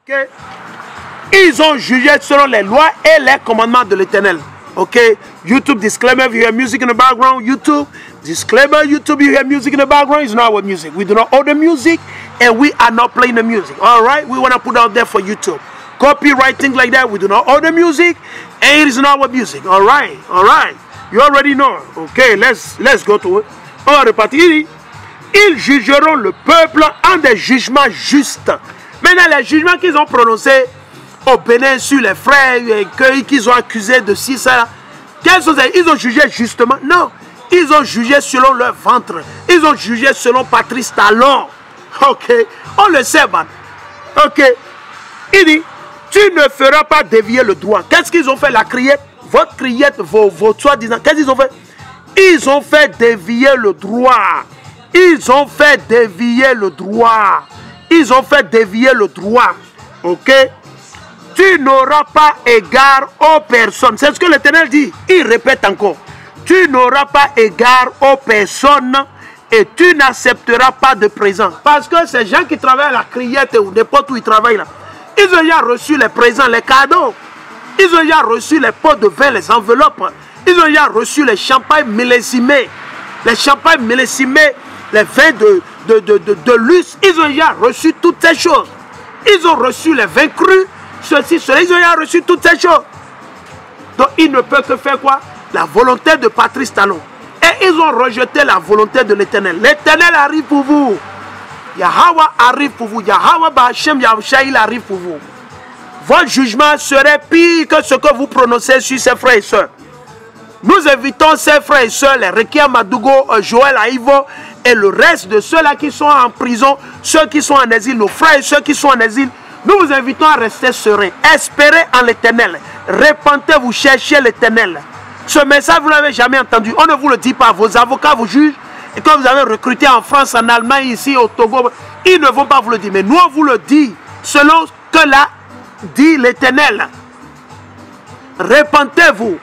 Ok? Ils ont jugé selon les lois et les commandements de l'Éternel. Okay, YouTube disclaimer, if you hear music in the background, YouTube, disclaimer, YouTube, you hear music in the background, it's not our music. We do not own the music, and we are not playing the music. All right, we want to put out there for YouTube. Copyright, things like that, we do not own the music, and it is not our music. All right, you already know. Okay, let's go to it. On va repartir. Ils jugeront le peuple en des jugements justes. Maintenant, les jugements qu'ils ont prononcés au Bénin sur les frères qu'ils ont accusés de ci, ça. Quels sont ils ont jugé justement? Non. Ils ont jugé selon leur ventre. Ils ont jugé selon Patrice Talon. Ok. On le sait, man. Ok. Il dit, tu ne feras pas dévier le droit. Qu'est-ce qu'ils ont fait? La criette. Votre criette, vos soi-disant. Qu'est-ce qu'ils ont fait? Ils ont fait dévier le droit. Ils ont fait dévier le droit. Ils ont fait dévier le droit. Ok. Tu n'auras pas égard aux personnes. C'est ce que l'Éternel dit. Il répète encore. Tu n'auras pas égard aux personnes et tu n'accepteras pas de présent. Parce que ces gens qui travaillent à la criette ou n'importe où ils travaillent là, ils ont déjà reçu les présents, les cadeaux. Ils ont déjà reçu les pots de vin, les enveloppes. Ils ont déjà reçu les champagnes millésimés. Les champagnes millésimés, les vins de luxe. Ils ont déjà reçu toutes ces choses. Ils ont reçu les vins crus. Ceci, cela, ils ont déjà reçu toutes ces choses. Donc, ils ne peuvent que faire quoi? La volonté de Patrice Talon. Et ils ont rejeté la volonté de l'Éternel. L'Éternel arrive pour vous. Yahweh arrive pour vous. Yahweh Ba'Hashem Yahusha, il arrive pour vous. Votre jugement serait pire que ce que vous prononcez sur ses frères et sœurs. Nous invitons ses frères et sœurs, les Rekia Madugo, Joël Aïvo, et le reste de ceux-là qui sont en prison, ceux qui sont en exil, nos frères et sœurs qui sont en exil. Nous vous invitons à rester sereins. Espérez en l'Éternel. Repentez-vous, cherchez l'Éternel. Ce message, vous ne l'avez jamais entendu. On ne vous le dit pas. Vos avocats vous jugent. Et quand vous avez recruté en France, en Allemagne, ici, au Togo, ils ne vont pas vous le dire. Mais nous, on vous le dit. Selon ce que là dit l'Éternel. Repentez-vous.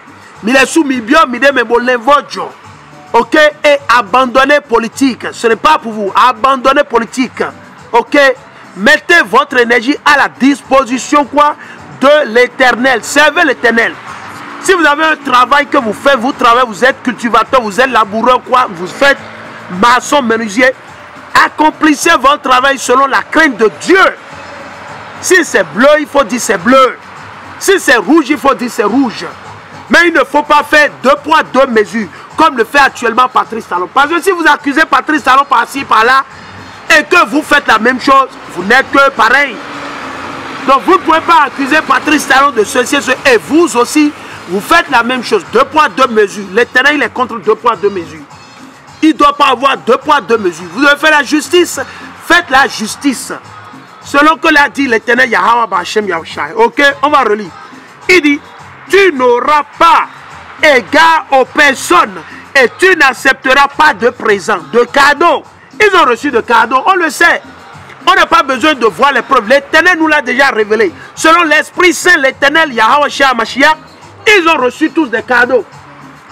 Ok? Et abandonnez politique. Ce n'est pas pour vous. Abandonnez politique. Ok? Mettez votre énergie à la disposition quoi? De l'Éternel. Servez l'Éternel. Si vous avez un travail que vous faites, vous travaillez, vous êtes cultivateur, vous êtes laboureur, quoi, vous faites maçon, menuisier, accomplissez votre travail selon la crainte de Dieu. Si c'est bleu, il faut dire c'est bleu. Si c'est rouge, il faut dire c'est rouge. Mais il ne faut pas faire deux poids, deux mesures, comme le fait actuellement Patrice Talon. Parce que si vous accusez Patrice Talon par-ci, par-là, et que vous faites la même chose, vous n'êtes que pareil. Donc vous ne pouvez pas accuser Patrice Talon de ceci, et vous aussi, vous faites la même chose. Deux poids, deux mesures. L'Éternel, il est contre deux poids, deux mesures. Il ne doit pas avoir deux poids, deux mesures. Vous devez faire la justice. Faites la justice. Selon que l'a dit l'Éternel Yahweh Ba'Hashem Yahusha. Ok, on va relire. Il dit, tu n'auras pas égard aux personnes et tu n'accepteras pas de présent, de cadeaux. Ils ont reçu de cadeaux, on le sait. On n'a pas besoin de voir les preuves. L'Éternel nous l'a déjà révélé. Selon l'Esprit Saint, l'Éternel Yahweh Shah Mashiach, ils ont reçu tous des cadeaux.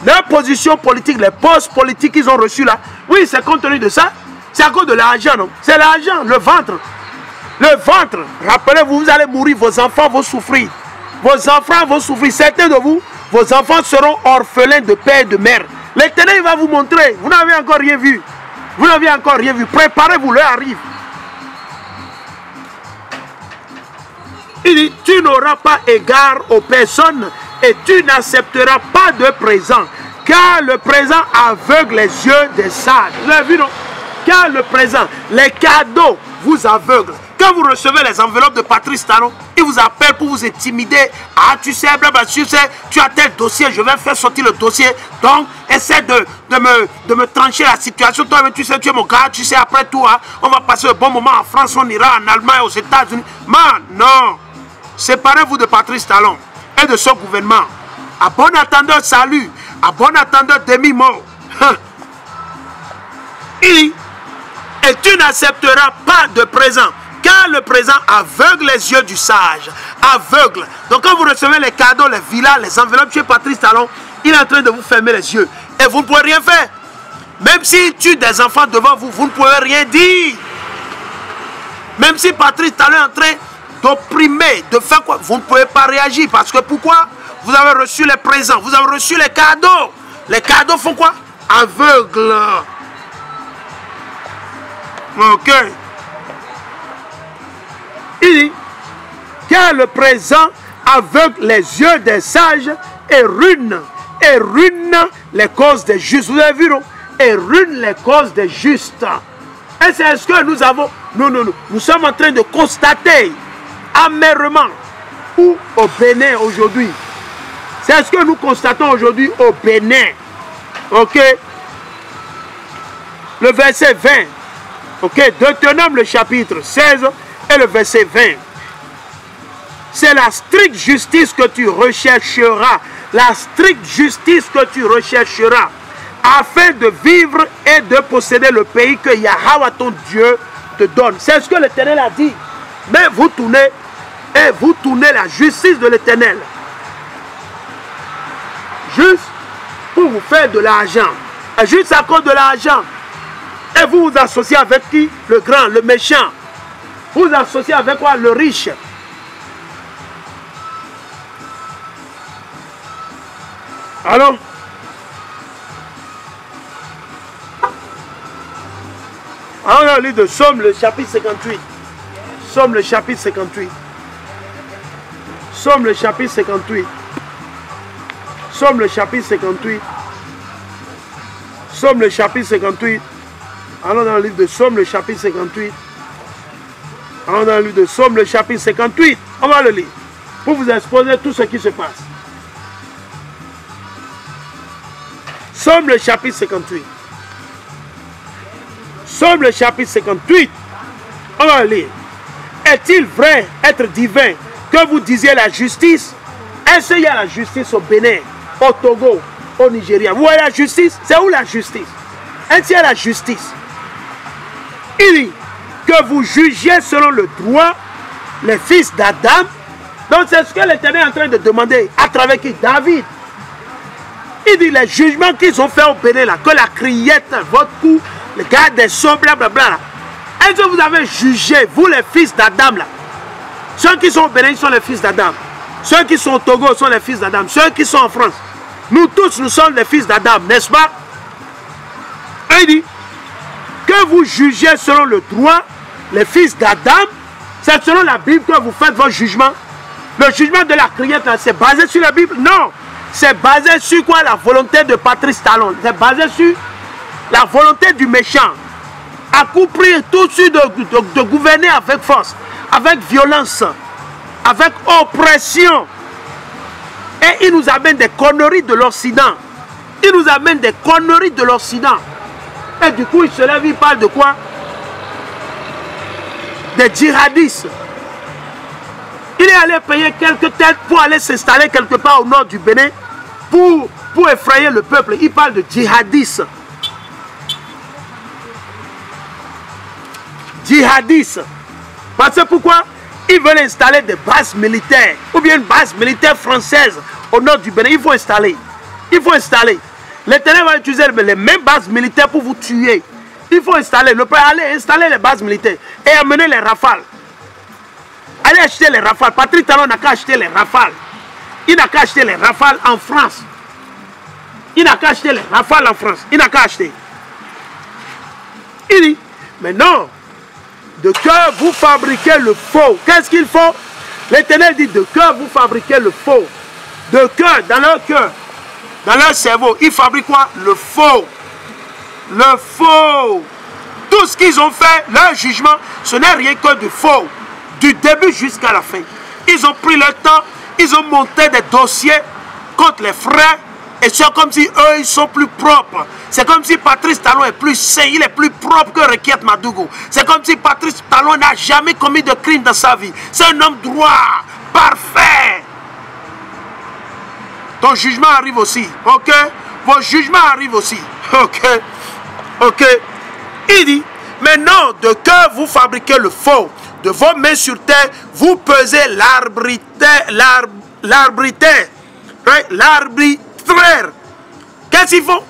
Leur position politique, les postes politiques qu'ils ont reçus là, oui, c'est compte tenu de ça. C'est à cause de l'argent, non? C'est l'argent, le ventre. Le ventre. Rappelez-vous, vous allez mourir, vos enfants vont souffrir. Vos enfants vont souffrir. Certains de vous, vos enfants seront orphelins de père et de mère. L'Éternel va vous montrer. Vous n'avez encore rien vu. Vous n'avez encore rien vu. Préparez-vous, l'heure arrive. Il dit, tu n'auras pas égard aux personnes et tu n'accepteras pas de présent. Car le présent aveugle les yeux des sages. Vous avez vu, non? Car le présent, les cadeaux vous aveuglent. Quand vous recevez les enveloppes de Patrice Talon, il vous appelle pour vous intimider. Ah, tu sais, tu as tel dossier, je vais faire sortir le dossier. Donc, essaie de me trancher la situation. Toi, tu sais, tu es mon gars, tu sais, après tout, hein, on va passer un bon moment en France, on ira en Allemagne, aux États-Unis. Man, non. Séparez-vous de Patrice Talon et de son gouvernement. À bon attendeur, salut. À bon attendeur, demi-mort. Et tu n'accepteras pas de présent. Car le présent aveugle les yeux du sage. Aveugle. Donc quand vous recevez les cadeaux, les villas, les enveloppes chez Patrice Talon, il est en train de vous fermer les yeux. Et vous ne pouvez rien faire. Même s'il tue des enfants devant vous, vous ne pouvez rien dire. Même si Patrice Talon est en train d'opprimer, de faire quoi? Vous ne pouvez pas réagir. Parce que pourquoi? Vous avez reçu les présents, vous avez reçu les cadeaux. Les cadeaux font quoi? Aveugle. Ok. Il dit, car le présent aveugle les yeux des sages et ruine les causes des justes. Vous avez vu, non? Et ruine les causes des justes. Et c'est ce que nous avons, nous sommes en train de constater amèrement ou au Bénin aujourd'hui. C'est ce que nous constatons aujourd'hui au Bénin. Ok? Le verset 20. Ok? Deutéronome le chapitre 16 et le verset 20. C'est la stricte justice que tu rechercheras. La stricte justice que tu rechercheras. Afin de vivre et de posséder le pays que Yahweh ton Dieu te donne. C'est ce que l'Éternel a dit. Mais vous tournez et vous tournez la justice de l'Éternel. Juste pour vous faire de l'argent. Juste à cause de l'argent. Et vous vous associez avec qui? Le grand, le méchant. Vous vous associez avec quoi? Le riche. Alors, on a lu de Somme le chapitre 58. Somme le chapitre 58. Somme le chapitre 58. Somme le chapitre 58. Somme le chapitre 58. Allons dans le livre de Somme le chapitre 58. Allons dans le livre de Somme le chapitre 58. On va le lire pour vous exposer tout ce qui se passe. Somme le chapitre 58. Somme le chapitre 58. On va lire. Est-il vrai, être divin, que vous disiez la justice? Est-ce qu'il y a la justice au Bénin, au Togo, au Nigeria? Vous voyez la justice? C'est où la justice? Est-ce qu'il y a la justice? Il dit que vous jugiez selon le droit les fils d'Adam. Donc c'est ce que l'Éternel est en train de demander à travers qui? David. Il dit les jugements qu'ils ont fait au Bénin, là, que la criette, votre cou, le gars des sceaux, blablabla. Est-ce que vous avez jugé, vous les fils d'Adam là? Ceux qui sont au Bénin sont les fils d'Adam. Ceux qui sont au Togo sont les fils d'Adam. Ceux qui sont en France, nous tous, nous sommes les fils d'Adam, n'est-ce pas? Il dit que vous jugez selon le droit les fils d'Adam. C'est selon la Bible que vous faites votre jugement. Le jugement de la criette, c'est basé sur la Bible? Non. C'est basé sur quoi? La volonté de Patrice Talon. C'est basé sur la volonté du méchant. À coup pris tout de suite de gouverner avec force, avec violence, avec oppression. Et il nous amène des conneries de l'Occident. Il nous amène des conneries de l'Occident. Et du coup, il se lève, il parle de quoi? Des djihadistes. Il est allé payer quelques têtes pour aller s'installer quelque part au nord du Bénin pour effrayer le peuple. Il parle de djihadistes. Djihadistes. Parce que pourquoi? Ils veulent installer des bases militaires ou bien une base militaire française au nord du Bénin. Il faut installer. Il faut installer. L'Éternel va utiliser les mêmes bases militaires pour vous tuer. Il faut installer. Le peuple aller installer les bases militaires et amener les rafales. Allez acheter les rafales. Patrick Talon n'a qu'à acheter les rafales. Il n'a qu'à acheter les rafales en France. Il n'a qu'à acheter les rafales en France. Il n'a qu'à acheter. Il dit, mais non, de cœur vous fabriquez le faux. Qu'est-ce qu'il faut? L'Éternel dit, de cœur vous fabriquez le faux. De cœur, dans leur cœur, dans leur cerveau, ils fabriquent quoi? Le faux. Le faux. Tout ce qu'ils ont fait, leur jugement, ce n'est rien que du faux. Du début jusqu'à la fin. Ils ont pris leur temps, ils ont monté des dossiers contre les frères. Et c'est comme si eux, ils sont plus propres. C'est comme si Patrice Talon est plus sain, il est plus propre que Rekiet Madougou. C'est comme si Patrice Talon n'a jamais commis de crime dans sa vie. C'est un homme droit, parfait. Ton jugement arrive aussi, ok? Vos jugements arrivent aussi, ok? Ok? Il dit, mais non, de cœur vous fabriquez le faux. De vos mains sur terre, vous pesez l'arbitraire. Right? L'arbitraire. Qu'est-ce qu'ils font?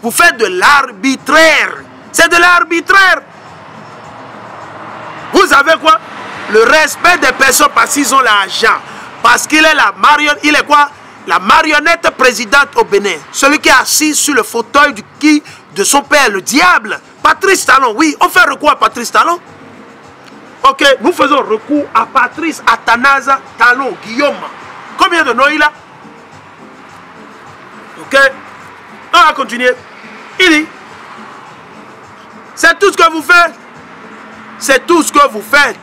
Vous faites de l'arbitraire. C'est de l'arbitraire. Vous avez quoi? Le respect des personnes parce qu'ils ont l'argent. Parce qu'il est la marionnette. Il est quoi? La marionnette présidente au Bénin. Celui qui est assis sur le fauteuil de son père, le diable. Patrice Talon, oui, on fait recours à Patrice Talon. Ok, nous faisons recours à Patrice Athanase Talon, Guillaume. Combien de noms il a? Ok, on va continuer. Il dit, c'est tout ce que vous faites. C'est tout ce que vous faites.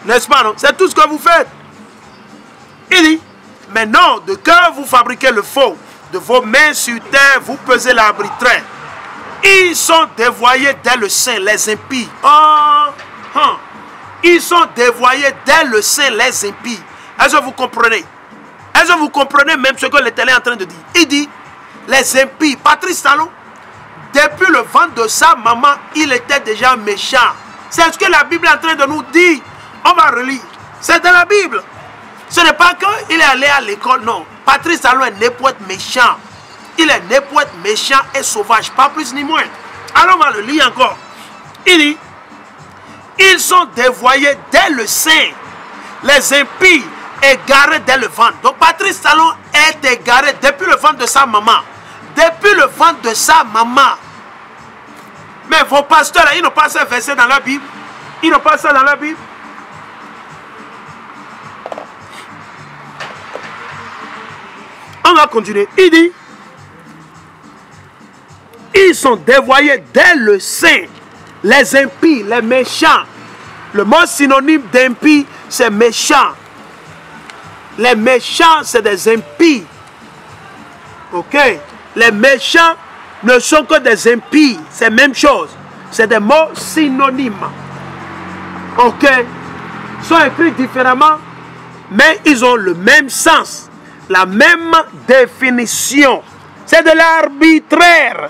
N'est-ce pas, non? C'est tout ce que vous faites. Il dit, mais non, de cœur vous fabriquez le faux. De vos mains sur terre, vous pesez l'arbitraire. Ils sont dévoyés dès le sein, les impies. Ils sont dévoyés dès le sein, les impies. Est-ce que vous comprenez? Est-ce que vous comprenez même ce que l'Éternel est en train de dire? Il dit, les impies, Patrice Talon, depuis le ventre de sa maman, il était déjà méchant. C'est ce que la Bible est en train de nous dire. On va relire. C'est dans la Bible. Ce n'est pas qu'il est allé à l'école, non. Patrice Talon est né pour être méchant. Il est né pour être méchant et sauvage, pas plus ni moins. Alors on va le lire encore. Il dit, ils sont dévoyés dès le sein, les impies égarés dès le ventre. Donc Patrice Talon est égaré depuis le ventre de sa maman. Depuis le ventre de sa maman. Mais vos pasteurs, là, ils n'ont pas ça versé dans la Bible. Ils n'ont pas ça dans la Bible. On va continuer. Il dit, ils sont dévoyés dès le sein. Les impies, les méchants. Le mot synonyme d'impie, c'est méchant. Les méchants, c'est des impies. Ok? Les méchants ne sont que des impies. C'est la même chose. C'est des mots synonymes. Ok? Ils sont écrits différemment, mais ils ont le même sens. La même définition. C'est de l'arbitraire.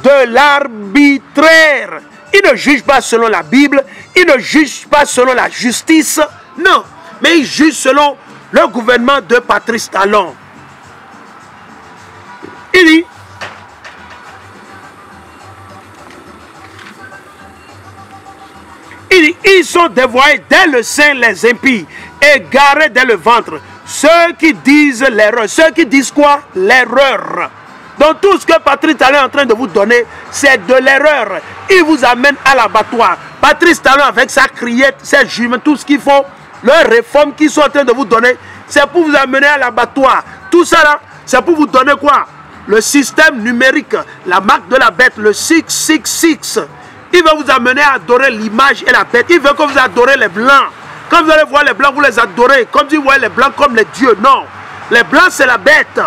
De l'arbitraire. Il ne juge pas selon la Bible. Il ne juge pas selon la justice. Non. Mais il juge selon le gouvernement de Patrice Talon. Il dit, ils sont dévoyés dès le sein les impies, égarés dès le ventre. Ceux qui disent l'erreur. Ceux qui disent quoi? L'erreur. Donc tout ce que Patrice Talon est en train de vous donner, c'est de l'erreur. Il vous amène à l'abattoir. Patrice Talon avec sa criette, ses juments, tout ce qu'ils font, leurs réformes qu'ils sont en train de vous donner, c'est pour vous amener à l'abattoir. Tout ça là, c'est pour vous donner quoi? Le système numérique, la marque de la bête, le 666. Il veut vous amener à adorer l'image et la bête. Il veut que vous adorez les blancs. Quand vous allez voir les blancs, vous les adorez. Comme si vous voyez les blancs comme les dieux. Non. Les blancs, c'est la bête.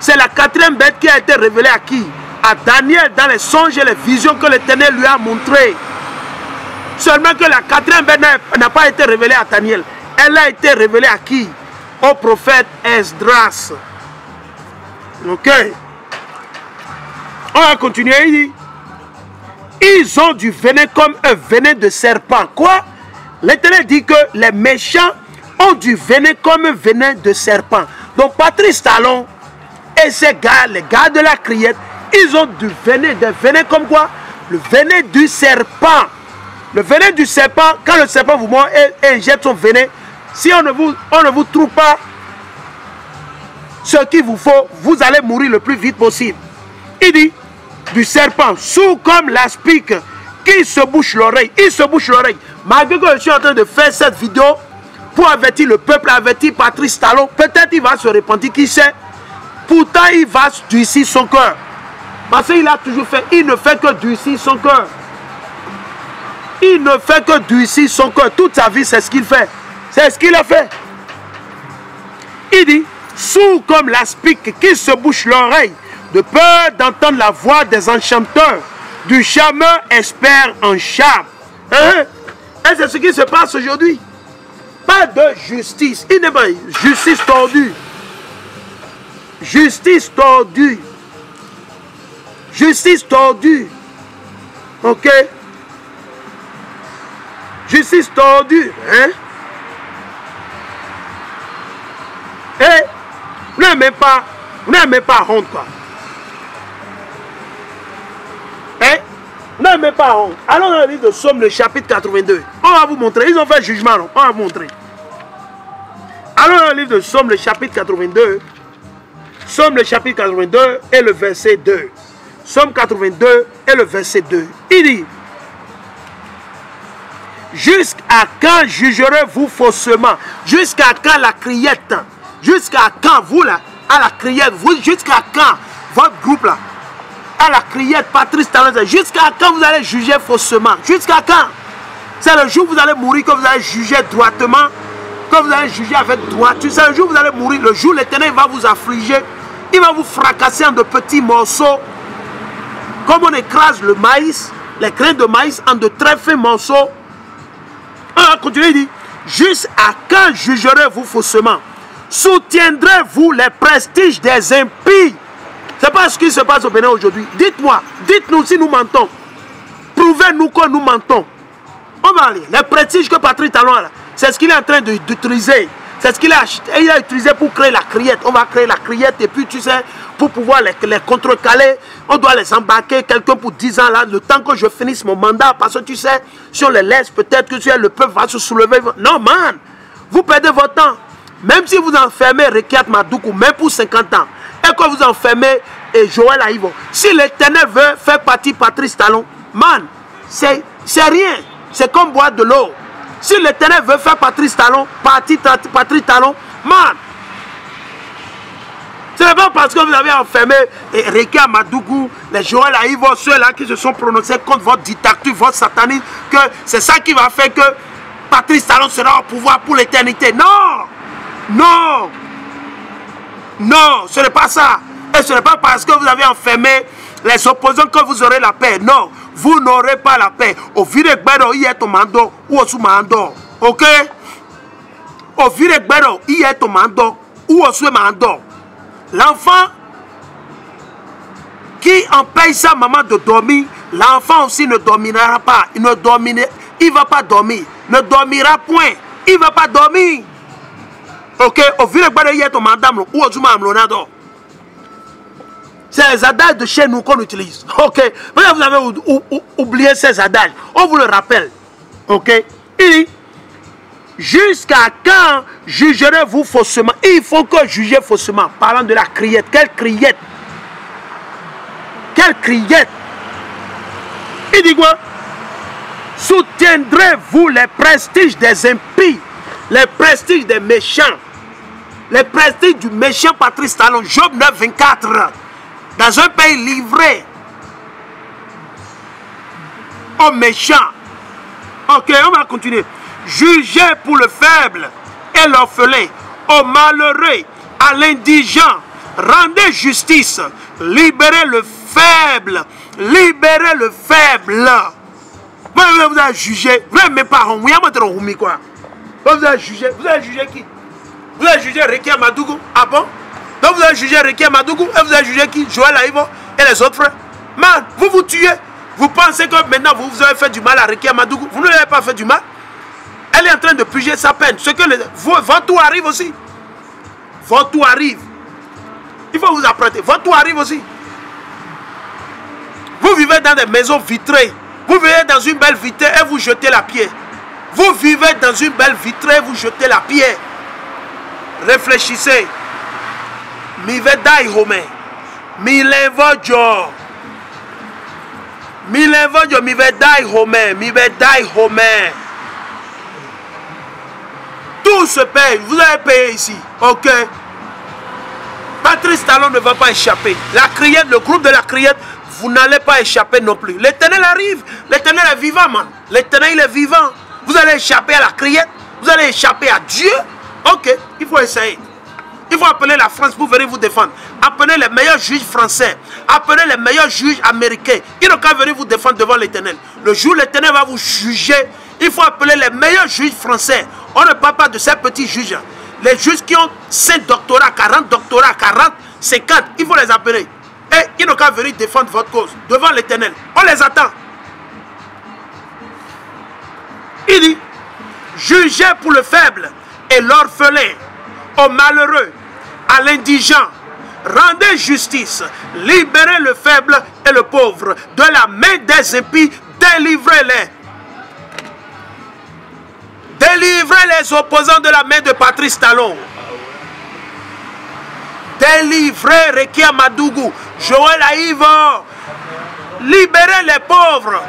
C'est la quatrième bête qui a été révélée à qui? À Daniel dans les songes et les visions que l'Éternel lui a montrées. Seulement que la quatrième bête n'a pas été révélée à Daniel. Elle a été révélée à qui? Au prophète Esdras. Ok. On va continuer. Il dit, ils ont du venin comme un venin de serpent. Quoi? L'Éternel dit que les méchants ont du venin comme un venin de serpent. Donc Patrice Talon et ces gars, les gars de la criette, ils ont du venin. Des venins comme quoi? Le venin du serpent. Le venin du serpent, quand le serpent vous mord et injecte son venin, si on ne vous trouve pas ce qu'il vous faut, vous allez mourir le plus vite possible. Il dit, du serpent, sourd comme l'aspic, qui se bouche l'oreille. Il se bouche l'oreille. Malgré que je suis en train de faire cette vidéo pour avertir le peuple, avertir Patrice Talon, peut-être il va se repentir, qui sait. Pourtant, il va durcir son cœur. Parce qu'il a toujours fait, il ne fait que durcir son cœur. Il ne fait que durcir son cœur. Toute sa vie, c'est ce qu'il fait. C'est ce qu'il a fait. Il dit, sourd comme l'aspic qui se bouche l'oreille, de peur d'entendre la voix des enchanteurs, du charmeur expert en charme. Et c'est ce qui se passe aujourd'hui. Pas de justice. Il n'est pas justice tordue. Justice tordue. Justice tordue. Ok? Justice tordue. Hein? Et vous n'aimez pas honte, quoi. Hein? Vous Frère, mes parents, allons dans le livre de Psaume, le chapitre 82. On va vous montrer. Ils ont fait jugement, non? On va vous montrer. Allons dans le livre de Psaume, le chapitre 82. Psaume, le chapitre 82 et le verset 2. Psaume 82 et le verset 2. Il dit: jusqu'à quand jugerez-vous faussement? Jusqu'à quand la criette? Jusqu'à quand vous là, à la criette? Jusqu'à quand votre groupe là, à la criette, Patrice Talon, jusqu'à quand vous allez juger faussement? Jusqu'à quand? C'est le jour où vous allez mourir que vous allez juger droitement, que vous allez juger avec droiture. C'est le jour où vous allez mourir. Le jour où l'Éternel va vous affliger. Il va vous fracasser en de petits morceaux. Comme on écrase le maïs, les grains de maïs en de très fins morceaux. On va continuer, il dit: jusqu'à quand jugerez-vous faussement? Soutiendrez-vous les prestiges des impies? C'est pas ce qui se passe au Bénin aujourd'hui. Dites-moi, dites-nous si nous mentons. Prouvez-nous que nous mentons. On va aller. Les prestiges que Patrice Talon a là, c'est ce qu'il est en train d'utiliser. C'est ce qu'il a acheté. Il a utilisé pour créer la criette. On va créer la criette et puis tu sais, pour pouvoir les contrecaler, on doit les embarquer quelqu'un pour 10 ans là, le temps que je finisse mon mandat. Parce que tu sais, si on les laisse, peut-être que tu sais, le peuple va se soulever. Non, man, vous perdez votre temps. Même si vous enfermez Rekiat Madoukou, même pour 50 ans, et que vous enfermez Joël Aïvo, si l'Éternel veut faire partie Patrice Talon, man, c'est rien. C'est comme boire de l'eau. Si l'Éternel veut faire Patrice Talon, Patrice Talon, man, ce n'est pas parce que vous avez enfermé Rekiat Madoukou, les Joël Aïvo, ceux-là qui se sont prononcés contre votre dictature, votre satanisme, que c'est ça qui va faire que Patrice Talon sera au pouvoir pour l'éternité. Non! Non! Non, ce n'est pas ça. Et ce n'est pas parce que vous avez enfermé les opposants que vous aurez la paix. Non, vous n'aurez pas la paix. Au vire gbero, il est au mando ou au sous-mando. Ok? Au vire gbero, il est au mando ou au sous-mando. L'enfant qui empêche sa maman de dormir, l'enfant aussi ne dormira pas. Il ne va pas dormir. Ne dormira point. Il ne va pas dormir. Ok, au vire gbero, il est au mandam ou au sous-mando. C'est les adages de chez nous qu'on utilise. Ok. Peut-être vous avez oublié ces adages. On vous le rappelle. Ok. Il dit: jusqu'à quand jugerez-vous faussement? Il faut que juger faussement. Parlant de la criette. Quelle criette? Quelle criette? Il dit quoi? Soutiendrez-vous les prestiges des impies, les prestiges des méchants, les prestiges du méchant Patrice Talon? Job 9, 24. Dans un pays livré aux méchants. Ok, on va continuer. Jugez pour le faible et l'orphelin, au malheureux, à l'indigent. Rendez justice. Libérez le faible. Libérez le faible. Vous avez jugé. Vous avez mes parents. Vous avez jugé. Vous avez jugé qui? Vous avez jugé Rekiat Madoukou. Ah bon? Donc vous avez jugé Rekiat Madoukou et vous avez jugé qui? Joël Aïvo et les autres frères. Man, vous vous tuez. Vous pensez que maintenant vous avez fait du mal à Rekiat Madoukou. Vous ne lui avez pas fait du mal. Elle est en train de purger sa peine. Ce que votre tour arrive aussi. Votre tour arrive. Il faut vous apprêter. Votre tour arrive aussi. Vous vivez dans des maisons vitrées. Vous vivez dans une belle vitrée et vous jetez la pierre. Vous vivez dans une belle vitrée et vous jetez la pierre. Réfléchissez. Mi vedai home, mi levojo, mi vedai home. Tout se paye, vous avez payé ici, ok? Patrice Talon ne va pas échapper. La criette, le groupe de la criette, vous n'allez pas échapper non plus. L'Éternel arrive, l'Éternel est vivant, man. L'Éternel, il est vivant. Vous allez échapper à la criette, vous allez échapper à Dieu. Ok, il faut essayer. Il faut appeler la France pour venir vous défendre. Appelez les meilleurs juges français. Appelez les meilleurs juges américains. Ils n'ont qu'à venir vous défendre devant l'Éternel. Le jour où l'Éternel va vous juger, il faut appeler les meilleurs juges français. On ne parle pas de ces petits juges. Les juges qui ont 5 doctorats, 40 doctorats, 40, 50, il faut les appeler. Et ils n'ont qu'à venir défendre votre cause devant l'Éternel. On les attend. Il dit: jugez pour le faible et l'orphelin, au malheureux, à l'indigent. Rendez justice, libérez le faible et le pauvre de la main des impies, Délivrez-les. Délivrez les opposants de la main de Patrice Talon. Délivrez Rekia Madougou, Joël Aïvo. Libérez les pauvres.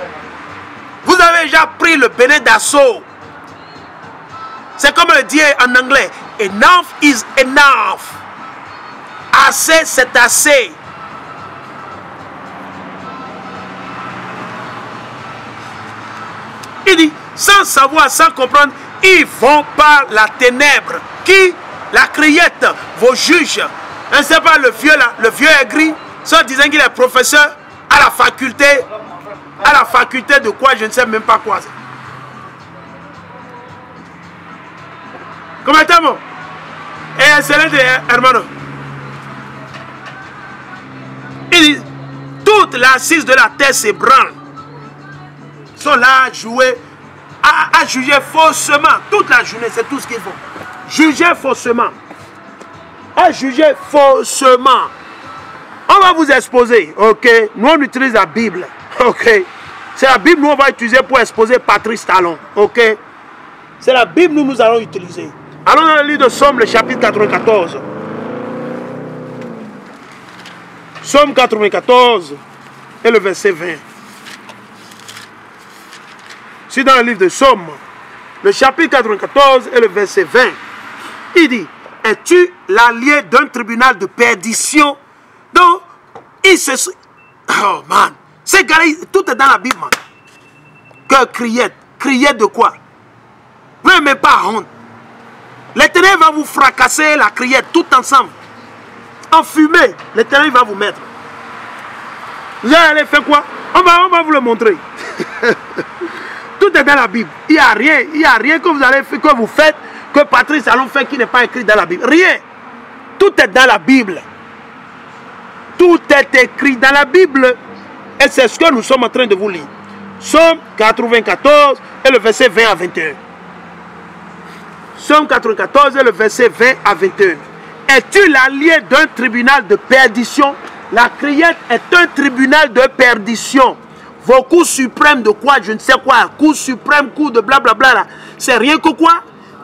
Vous avez déjà pris le Bénin d'assaut. C'est comme le dit en anglais. Enough is enough. Assez, c'est assez. Il dit, sans savoir, sans comprendre, ils vont par la ténèbre. Qui? La criette, vos juges. Je ne sais pas, le vieux là, le vieux aigri, soit disant qu'il est professeur à la faculté de quoi, je ne sais même pas quoi. Comment estamos? Excelente, hermano. Il dit, toute l'assise de la terre s'ébranle. Ils sont là à jouer, à juger faussement. Toute la journée, c'est tout ce qu'ils font. Juger faussement. À juger faussement. On va vous exposer, ok? Nous, on utilise la Bible, ok? C'est la Bible, nous, on va utiliser pour exposer Patrice Talon, ok? C'est la Bible, nous allons utiliser. Allons dans le livre de Somme, le chapitre 94. Somme 94 et le verset 20. C'est dans le livre de Somme, le chapitre 94 et le verset 20. Il dit, es-tu l'allié d'un tribunal de perdition? Donc, il se... Oh man, ces gars-là, tout est dans la Bible, man. Que criette de quoi? Vous n'avez même pas honte. L'Éternel va vous fracasser la criette tout ensemble. En fumée, l'Éternel va vous mettre. Vous allez faire quoi? On va vous le montrer. Tout est dans la Bible. Il n'y a rien que vous allez faire, que vous faites, que Patrice Talon fait qui n'est pas écrit dans la Bible. Rien. Tout est dans la Bible. Tout est écrit dans la Bible. Et c'est ce que nous sommes en train de vous lire. Somme 94 et le verset 20 à 21. Somme 94 et le verset 20 à 21. Es-tu l'allié d'un tribunal de perdition? La criette est un tribunal de perdition. Vos cours suprêmes de quoi? Je ne sais quoi. Cours suprême, cours de blablabla. C'est rien que quoi?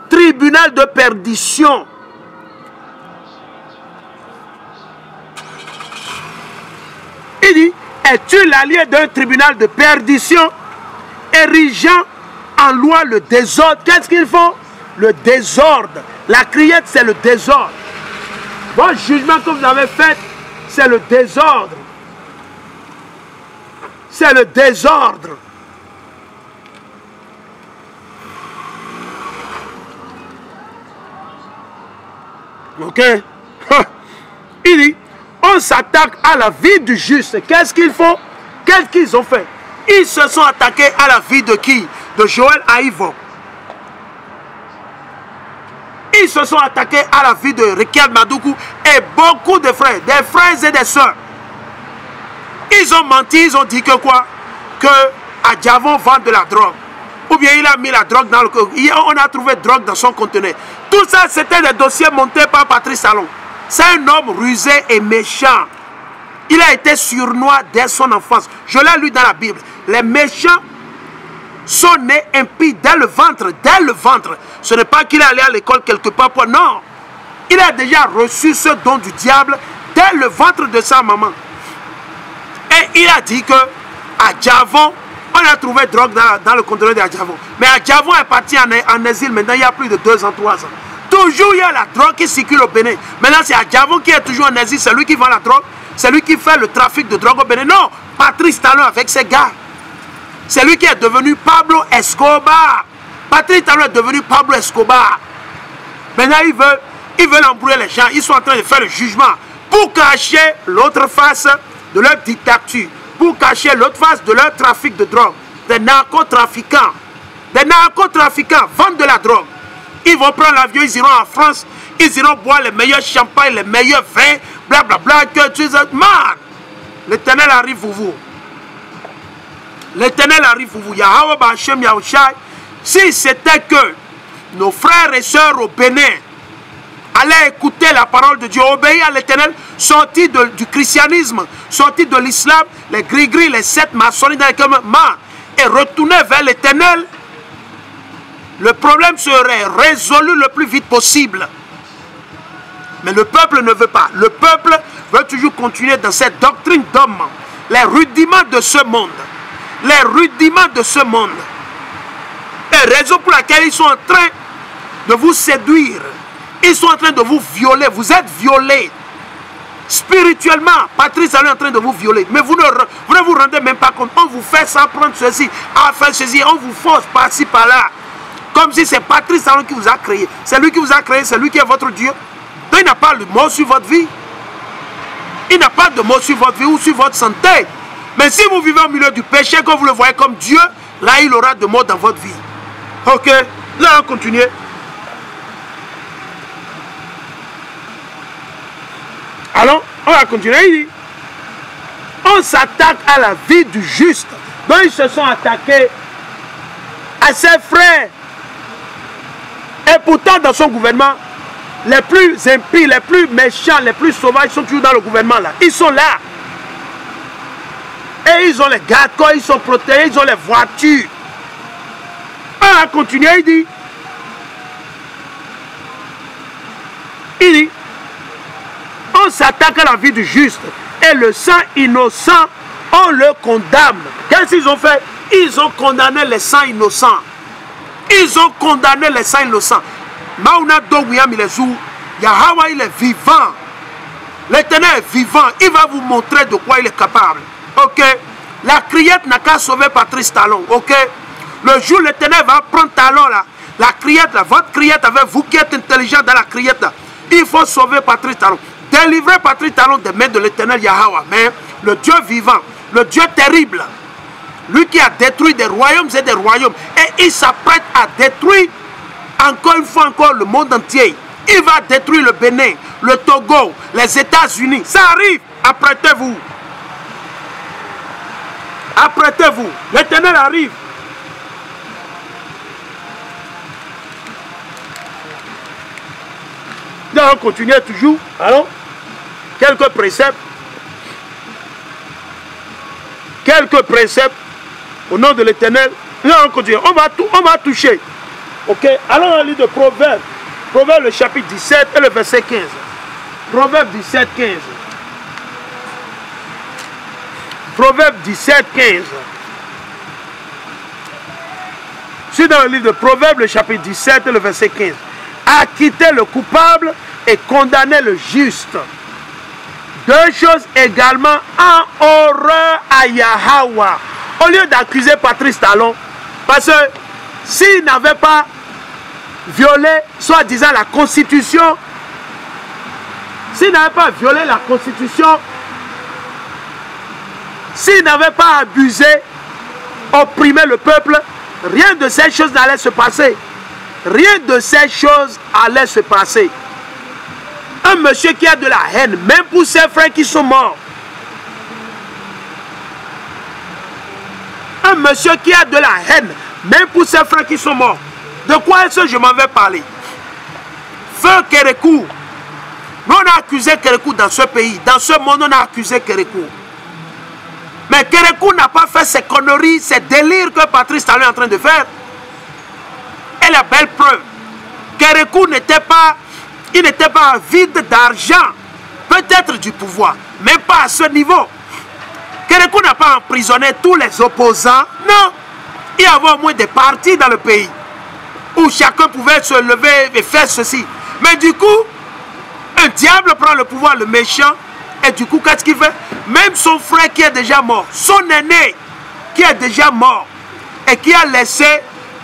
Tribunal de perdition. Il dit, es-tu l'allié d'un tribunal de perdition, érigeant en loi le désordre? Qu'est-ce qu'ils font? Le désordre. La criette, c'est le désordre. Votre jugement que vous avez fait, c'est le désordre. C'est le désordre. Ok? Il dit, on s'attaque à la vie du juste. Qu'est-ce qu'ils font? Qu'est-ce qu'ils ont fait? Ils se sont attaqués à la vie de qui? De Joël Aïvo. Ils se sont attaqués à la vie de Rekia Madougou et beaucoup de frères, des frères et des sœurs. Ils ont menti, ils ont dit que quoi? Que Adjavon vend de la drogue. Ou bien il a mis la drogue dans le... On a trouvé drogue dans son conteneur. Tout ça, c'était des dossiers montés par Patrice Talon. C'est un homme rusé et méchant. Il a été sournois dès son enfance. Je l'ai lu dans la Bible. Les méchants sont nés impies dès le ventre. Dès le ventre. Ce n'est pas qu'il est allé à l'école quelque part. Non. Il a déjà reçu ce don du diable dès le ventre de sa maman. Et il a dit que Adjavon, on a trouvé drogue dans le conteneur d'Adjavon. Mais Adjavon est parti en exil maintenant il y a plus de 2 ans, 3 ans. Toujours il y a la drogue qui circule au Bénin. Maintenant c'est Adjavon qui est toujours en exil. C'est lui qui vend la drogue. C'est lui qui fait le trafic de drogue au Bénin. Non, Patrice Talon avec ses gars. C'est lui qui est devenu Pablo Escobar. Patrice Talon est devenu Pablo Escobar. Maintenant ils veulent embrouiller les gens. Ils sont en train de faire le jugement pour cacher l'autre face de leur dictature, pour cacher l'autre face de leur trafic de drogue. Des narcotrafiquants. Des narcotrafiquants vendent de la drogue. Ils vont prendre l'avion, ils iront en France, ils iront boire les meilleurs champagnes, les meilleurs vins, blablabla, que tu sais. Man, l'Éternel arrive pour vous. L'Éternel arrive pour vous. Yahweh Bachem Yahushai. Si c'était que nos frères et sœurs au Bénin allaient écouter la parole de Dieu, obéir à l'Éternel, sortis du christianisme, sortis de l'islam, les gris-gris, les 7 maçonneries dans lesquelles, et retourner vers l'Éternel, le problème serait résolu le plus vite possible. Mais le peuple ne veut pas. Le peuple veut toujours continuer dans cette doctrine d'homme. Les rudiments de ce monde. Les rudiments de ce monde. Et raison pour laquelle ils sont en train de vous séduire. Ils sont en train de vous violer. Vous êtes violés. Spirituellement, Patrice Talon est en train de vous violer. Mais vous ne vous rendez même pas compte. On vous fait ça, prendre ceci, à faire ceci. On vous force par-ci, par-là. Comme si c'est Patrice Talon qui vous a créé. C'est lui qui vous a créé. C'est lui qui est votre Dieu. Donc il n'a pas le mot sur votre vie. Il n'a pas de mot sur votre vie ou sur votre santé. Mais si vous vivez au milieu du péché, que vous le voyez comme Dieu, là il aura de mots dans votre vie. Ok, là on continue. Alors, on va continuer. Il dit, on s'attaque à la vie du juste. Donc ils se sont attaqués à ses frères. Et pourtant dans son gouvernement, les plus impies, les plus méchants, les plus sauvages sont toujours dans le gouvernement là. Ils sont là. Et ils ont les garde-corps, ils sont protégés, ils ont les voitures. On va continuer, il dit, on s'attaque à la vie du juste et le sang innocent, on le condamne. Qu'est-ce qu'ils ont fait? Ils ont condamné les sangs innocents. Ils ont condamné les sangs innocents. Mauna Doguyam il est où? Yahweh il est vivant. L'Éternel est vivant. Il va vous montrer de quoi il est capable. Ok? La criette n'a qu'à sauver Patrice Talon. Ok? Le jour l'Éternel va prendre Talon là. La criette là, votre criette avec vous qui êtes intelligent dans la criette là. Il faut sauver Patrice Talon. Délivrer Patrice Talon des mains de l'Éternel Yahweh. Mais le Dieu vivant, le Dieu terrible, lui qui a détruit des royaumes et des royaumes. Et il s'apprête à détruire encore une fois encore le monde entier. Il va détruire le Bénin, le Togo, les États-Unis. Ça arrive. Apprêtez-vous. Apprêtez-vous. L'Éternel arrive. Là, on continue toujours. Alors, quelques préceptes. Quelques préceptes au nom de l'Éternel. Là, on continue. On va toucher. Ok, alors on lit de Proverbes. Proverbes le chapitre 17 et le verset 15. Proverbes 17, 15. Proverbes 17, 15. C'est dans le livre de Proverbes, le chapitre 17 et le verset 15. Acquitter le coupable et condamner le juste. Deux choses également en horreur à Yahweh. Au lieu d'accuser Patrice Talon, parce que s'il n'avait pas violé, soi-disant, la Constitution, s'il n'avait pas violé la Constitution, s'il n'avait pas abusé, opprimé le peuple, rien de ces choses n'allait se passer. Rien de ces choses allait se passer. Un monsieur qui a de la haine, même pour ses frères qui sont morts. Un monsieur qui a de la haine, même pour ses frères qui sont morts. De quoi est-ce que je m'en vais parler? Feu Kérékou. On a accusé Kérékou dans ce pays. Dans ce monde, on a accusé Kérékou. Mais Kérékou n'a pas fait ces conneries, ces délires que Patrice Talon est en train de faire. Et la belle preuve, Kérékou n'était pas, il n'était pas vide d'argent, peut-être du pouvoir, mais pas à ce niveau. Kérékou n'a pas emprisonné tous les opposants, non. Il y avait au moins des partis dans le pays où chacun pouvait se lever et faire ceci. Mais du coup, un diable prend le pouvoir, le méchant, et du coup, qu'est-ce qu'il fait? Même son frère qui est déjà mort, son aîné qui est déjà mort, et qui a laissé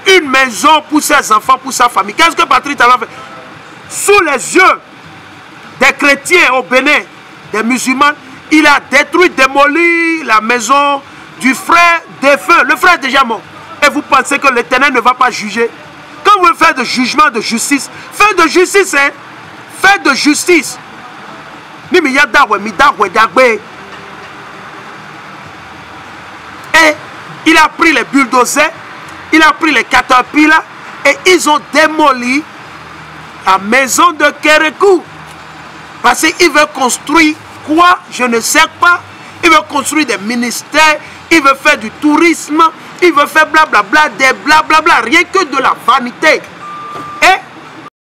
une maison pour ses enfants, pour sa famille. Qu'est-ce que Patrice Talon fait? Sous les yeux des chrétiens au Bénin, des musulmans, il a détruit, démoli la maison du frère défunt. Le frère est déjà mort. Et vous pensez que l'Éternel ne va pas juger? Quand vous faites de jugement, de justice, faites de justice, hein? Faites de justice. Et il a pris les bulldozers, il a pris les caterpillars et ils ont démoli la maison de Kérékou. Parce qu'il veut construire quoi? Je ne sais pas. Il veut construire des ministères, il veut faire du tourisme. Il veut faire blablabla, des blablabla, rien que de la vanité.